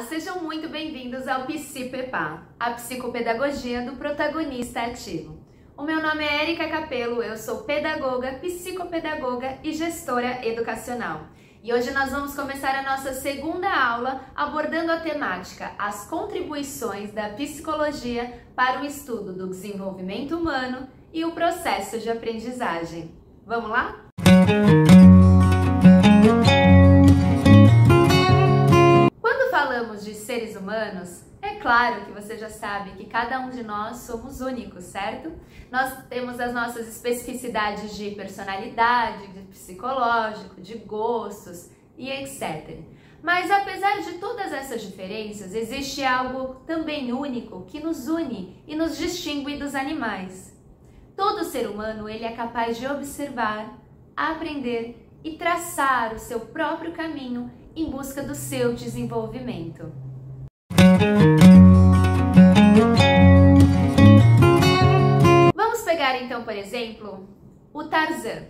Sejam muito bem-vindos ao Psipepá, a psicopedagogia do protagonista ativo. O meu nome é Érica Capello, eu sou pedagoga, psicopedagoga e gestora educacional. E hoje nós vamos começar a nossa segunda aula abordando a temática As contribuições da psicologia para o estudo do desenvolvimento humano e o processo de aprendizagem. Vamos lá? Falamos de seres humanos, é claro que você já sabe que cada um de nós somos únicos, certo? Nós temos as nossas especificidades de personalidade, de psicológico, de gostos e etc. Mas apesar de todas essas diferenças, existe algo também único que nos une e nos distingue dos animais. Todo ser humano ele é capaz de observar, aprender e traçar o seu próprio caminho em busca do seu desenvolvimento. Vamos pegar então, por exemplo, o Tarzan.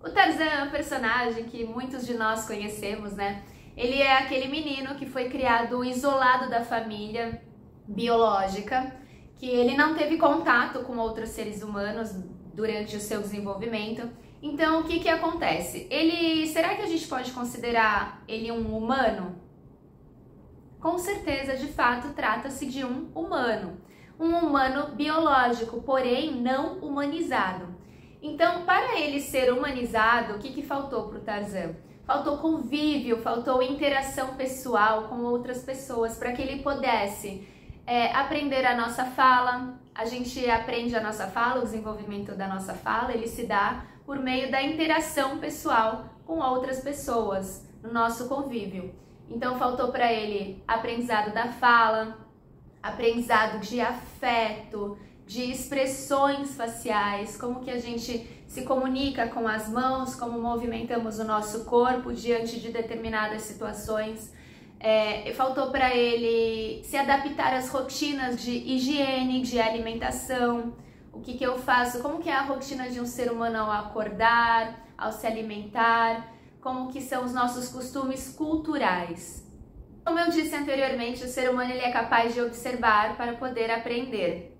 O Tarzan é um personagem que muitos de nós conhecemos, né? Ele é aquele menino que foi criado isolado da família biológica, que ele não teve contato com outros seres humanos durante o seu desenvolvimento. Então, o que acontece? Será que a gente pode considerar ele um humano? Com certeza, de fato, trata-se de um humano biológico, porém não humanizado. Então, para ele ser humanizado, o que faltou para o Tarzan? Faltou convívio, faltou interação pessoal com outras pessoas, para que ele pudesse aprender a nossa fala. A gente aprende a nossa fala, o desenvolvimento da nossa fala, ele se dá por meio da interação pessoal com outras pessoas, no nosso convívio. Então faltou para ele aprendizado da fala, aprendizado de afeto, de expressões faciais, como que a gente se comunica com as mãos, como movimentamos o nosso corpo diante de determinadas situações. Faltou para ele se adaptar às rotinas de higiene, de alimentação. O que eu faço? Como que é a rotina de um ser humano ao acordar, ao se alimentar? Como que são os nossos costumes culturais? Como eu disse anteriormente, o ser humano ele é capaz de observar para poder aprender.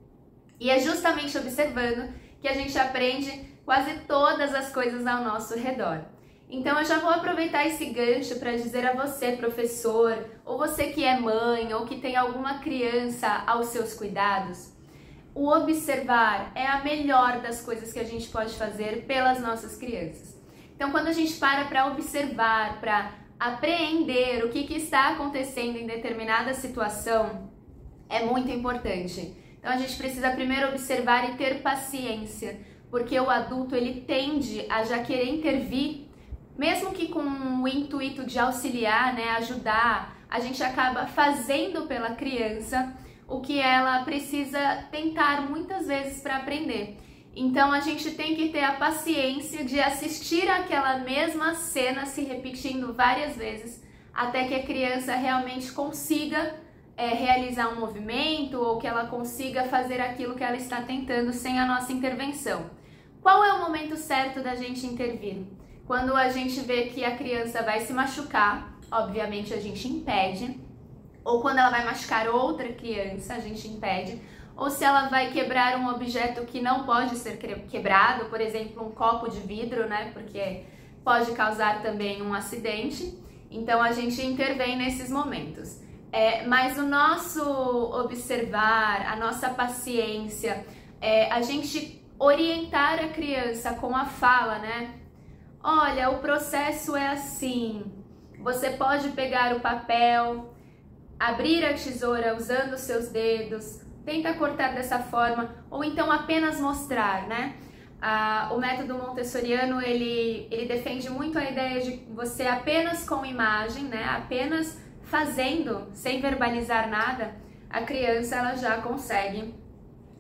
E é justamente observando que a gente aprende quase todas as coisas ao nosso redor. Então eu já vou aproveitar esse gancho para dizer a você, professor, ou você que é mãe, ou que tem alguma criança aos seus cuidados, o observar é a melhor das coisas que a gente pode fazer pelas nossas crianças. Então, quando a gente para observar, para apreender o que está acontecendo em determinada situação, é muito importante. Então, a gente precisa primeiro observar e ter paciência, porque o adulto ele tende a já querer intervir, mesmo que com o intuito de auxiliar, né, ajudar, a gente acaba fazendo pela criança o que ela precisa tentar muitas vezes para aprender. Então a gente tem que ter a paciência de assistir aquela mesma cena se repetindo várias vezes até que a criança realmente consiga realizar um movimento ou que ela consiga fazer aquilo que ela está tentando sem a nossa intervenção. Qual é o momento certo da gente intervir? Quando a gente vê que a criança vai se machucar, obviamente a gente impede. Ou quando ela vai machucar outra criança, a gente impede. Ou se ela vai quebrar um objeto que não pode ser quebrado, por exemplo, um copo de vidro, né? Porque pode causar também um acidente. Então a gente intervém nesses momentos. Mas o nosso observar, a nossa paciência, a gente orientar a criança com a fala, né? Olha, o processo é assim. Você pode pegar o papel, abrir a tesoura usando os seus dedos, tenta cortar dessa forma, ou então apenas mostrar, né? O método montessoriano, ele defende muito a ideia de você apenas com imagem, né? Apenas fazendo, sem verbalizar nada, a criança ela já consegue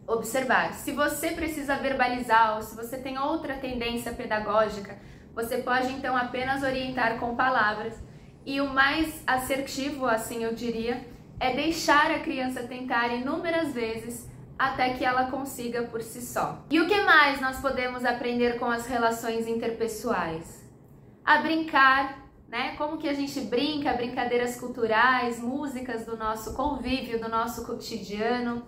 observar. Se você precisa verbalizar ou se você tem outra tendência pedagógica, você pode então apenas orientar com palavras. E o mais assertivo, assim eu diria, é deixar a criança tentar inúmeras vezes até que ela consiga por si só. E o que mais nós podemos aprender com as relações interpessoais? A brincar né? Como que a gente brinca, brincadeiras culturais, músicas do nosso convívio, do nosso cotidiano,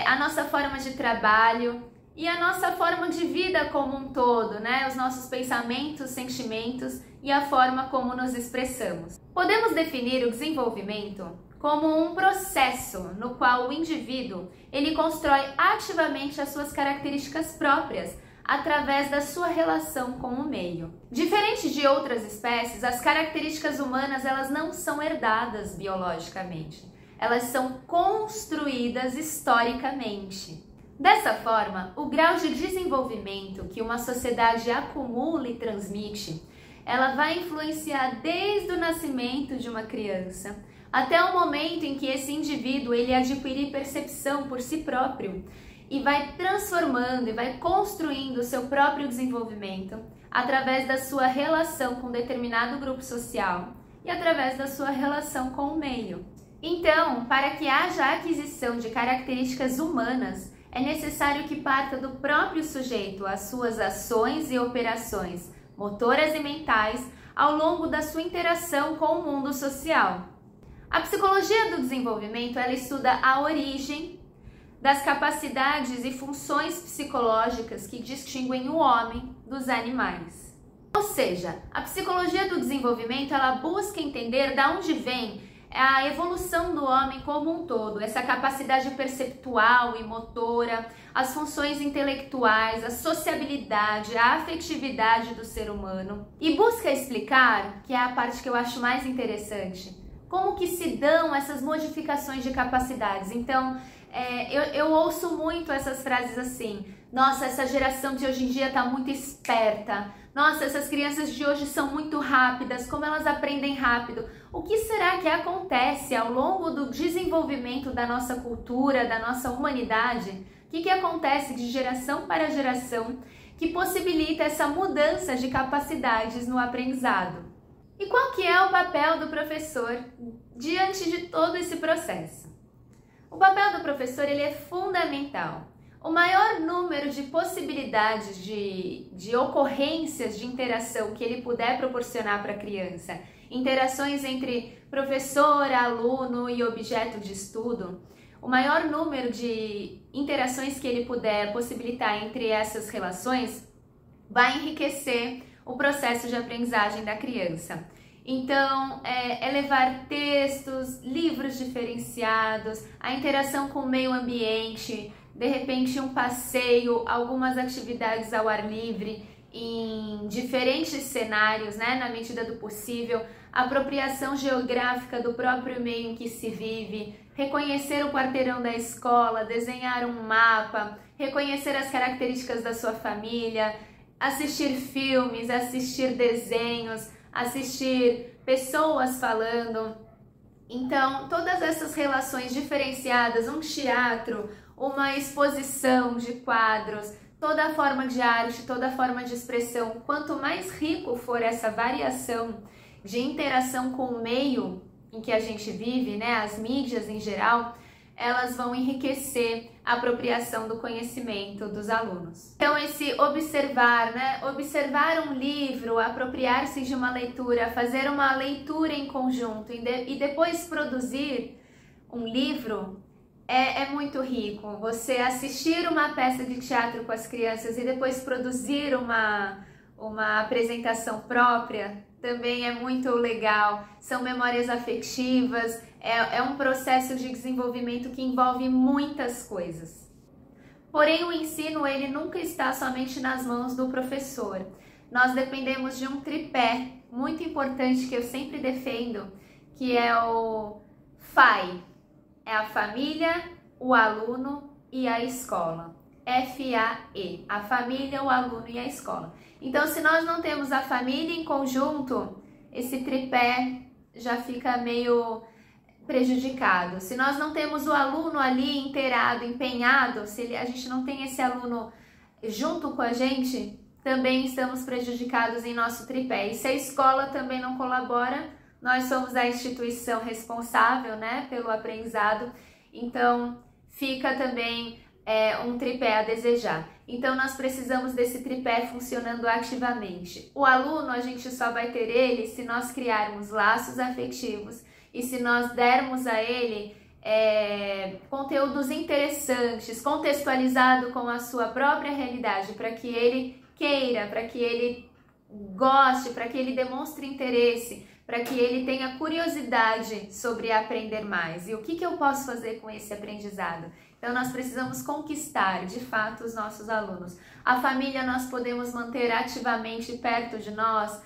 a nossa forma de trabalho e a nossa forma de vida como um todo, né? Os nossos pensamentos, sentimentos e a forma como nos expressamos. Podemos definir o desenvolvimento como um processo no qual o indivíduo ele constrói ativamente as suas características próprias através da sua relação com o meio. Diferente de outras espécies, as características humanas elas não são herdadas biologicamente, elas são construídas historicamente. Dessa forma, o grau de desenvolvimento que uma sociedade acumula e transmite, ela vai influenciar desde o nascimento de uma criança até o momento em que esse indivíduo ele adquirir percepção por si próprio e vai transformando e vai construindo o seu próprio desenvolvimento através da sua relação com determinado grupo social e através da sua relação com o meio. Então, para que haja aquisição de características humanas, é necessário que parta do próprio sujeito as suas ações e operações motoras e mentais ao longo da sua interação com o mundo social. A psicologia do desenvolvimento ela estuda a origem das capacidades e funções psicológicas que distinguem o homem dos animais. Ou seja, a psicologia do desenvolvimento ela busca entender de onde vem a evolução do homem como um todo, essa capacidade perceptual e motora, as funções intelectuais, a sociabilidade, a afetividade do ser humano e busca explicar, que é a parte que eu acho mais interessante, como que se dão essas modificações de capacidades. Então, eu ouço muito essas frases assim: nossa, essa geração de hoje em dia está muito esperta, nossa, essas crianças de hoje são muito rápidas, como elas aprendem rápido. O que será que acontece ao longo do desenvolvimento da nossa cultura, da nossa humanidade? O que acontece de geração para geração que possibilita essa mudança de capacidades no aprendizado? E qual que é o papel do professor diante de todo esse processo? O papel do professor ele é fundamental. O maior número de possibilidades de ocorrências de interação que ele puder proporcionar para a criança, interações entre professor, aluno e objeto de estudo, o maior número de interações que ele puder possibilitar entre essas relações vai enriquecer o processo de aprendizagem da criança. Então, levar textos, livros diferenciados, a interação com o meio ambiente, de repente um passeio, algumas atividades ao ar livre em diferentes cenários, né, na medida do possível, apropriação geográfica do próprio meio em que se vive, reconhecer o quarteirão da escola, desenhar um mapa, reconhecer as características da sua família, assistir filmes, assistir desenhos, assistir pessoas falando. Então, todas essas relações diferenciadas, um teatro, uma exposição de quadros, toda a forma de arte, toda a forma de expressão, quanto mais rico for essa variação de interação com o meio em que a gente vive, né, as mídias em geral, elas vão enriquecer a apropriação do conhecimento dos alunos. Então, esse observar, né, observar um livro, apropriar-se de uma leitura, fazer uma leitura em conjunto e depois produzir um livro, é muito rico. Você assistir uma peça de teatro com as crianças e depois produzir uma apresentação própria também é muito legal. São memórias afetivas, é um processo de desenvolvimento que envolve muitas coisas. Porém, o ensino ele nunca está somente nas mãos do professor. Nós dependemos de um tripé muito importante que eu sempre defendo, que é o FAI. É a família, o aluno e a escola. FAE, a família, o aluno e a escola. Então, se nós não temos a família em conjunto, esse tripé já fica meio prejudicado. Se nós não temos o aluno ali inteirado, empenhado, se a gente não tem esse aluno junto com a gente, também estamos prejudicados em nosso tripé. E se a escola também não colabora, nós somos a instituição responsável, né, pelo aprendizado, então fica também um tripé a desejar. Então, nós precisamos desse tripé funcionando ativamente. O aluno, a gente só vai ter ele se nós criarmos laços afetivos e se nós dermos a ele conteúdos interessantes, contextualizado com a sua própria realidade, para que ele queira, para que ele goste, para que ele demonstre interesse, para que ele tenha curiosidade sobre aprender mais. E o que eu posso fazer com esse aprendizado? Então, nós precisamos conquistar, de fato, os nossos alunos. A família nós podemos manter ativamente perto de nós,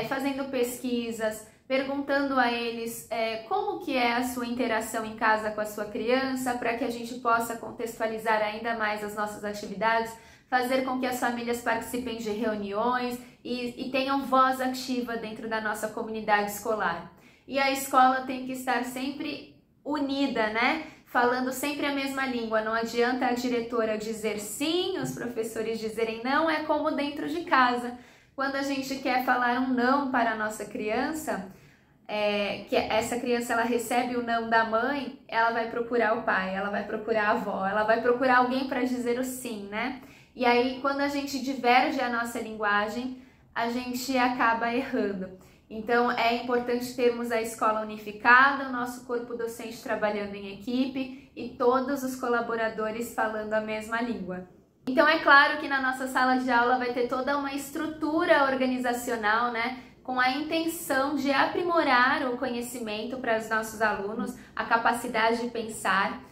fazendo pesquisas, perguntando a eles como que é a sua interação em casa com a sua criança, para que a gente possa contextualizar ainda mais as nossas atividades, fazer com que as famílias participem de reuniões e tenham voz ativa dentro da nossa comunidade escolar. E a escola tem que estar sempre unida, né? Falando sempre a mesma língua. Não adianta a diretora dizer sim, os professores dizerem não, é como dentro de casa. Quando a gente quer falar um não para a nossa criança, que essa criança ela recebe o não da mãe, ela vai procurar o pai, ela vai procurar a avó, ela vai procurar alguém para dizer o sim, né? E aí, quando a gente diverge a nossa linguagem, a gente acaba errando. Então, é importante termos a escola unificada, o nosso corpo docente trabalhando em equipe e todos os colaboradores falando a mesma língua. Então, é claro que na nossa sala de aula vai ter toda uma estrutura organizacional, né? Com a intenção de aprimorar o conhecimento para os nossos alunos, a capacidade de pensar.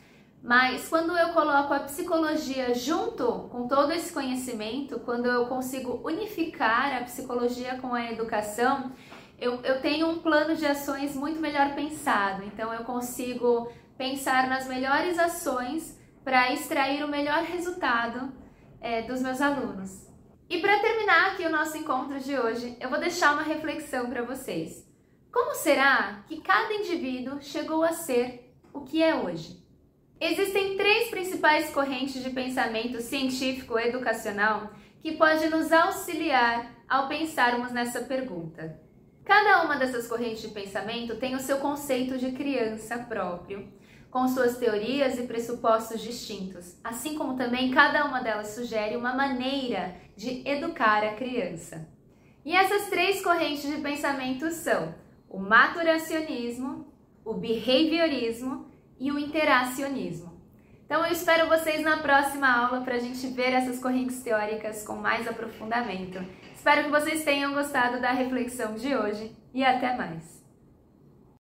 Mas quando eu coloco a psicologia junto com todo esse conhecimento, quando eu consigo unificar a psicologia com a educação, eu tenho um plano de ações muito melhor pensado. Então eu consigo pensar nas melhores ações para extrair o melhor resultado dos meus alunos. E para terminar aqui o nosso encontro de hoje, eu vou deixar uma reflexão para vocês. Como será que cada indivíduo chegou a ser o que é hoje? Existem 3 principais correntes de pensamento científico-educacional que podem nos auxiliar ao pensarmos nessa pergunta. Cada uma dessas correntes de pensamento tem o seu conceito de criança próprio, com suas teorias e pressupostos distintos, assim como também cada uma delas sugere uma maneira de educar a criança. E essas 3 correntes de pensamento são o maturacionismo, o behaviorismo e o interacionismo. Então eu espero vocês na próxima aula para a gente ver essas correntes teóricas com mais aprofundamento. Espero que vocês tenham gostado da reflexão de hoje e até mais!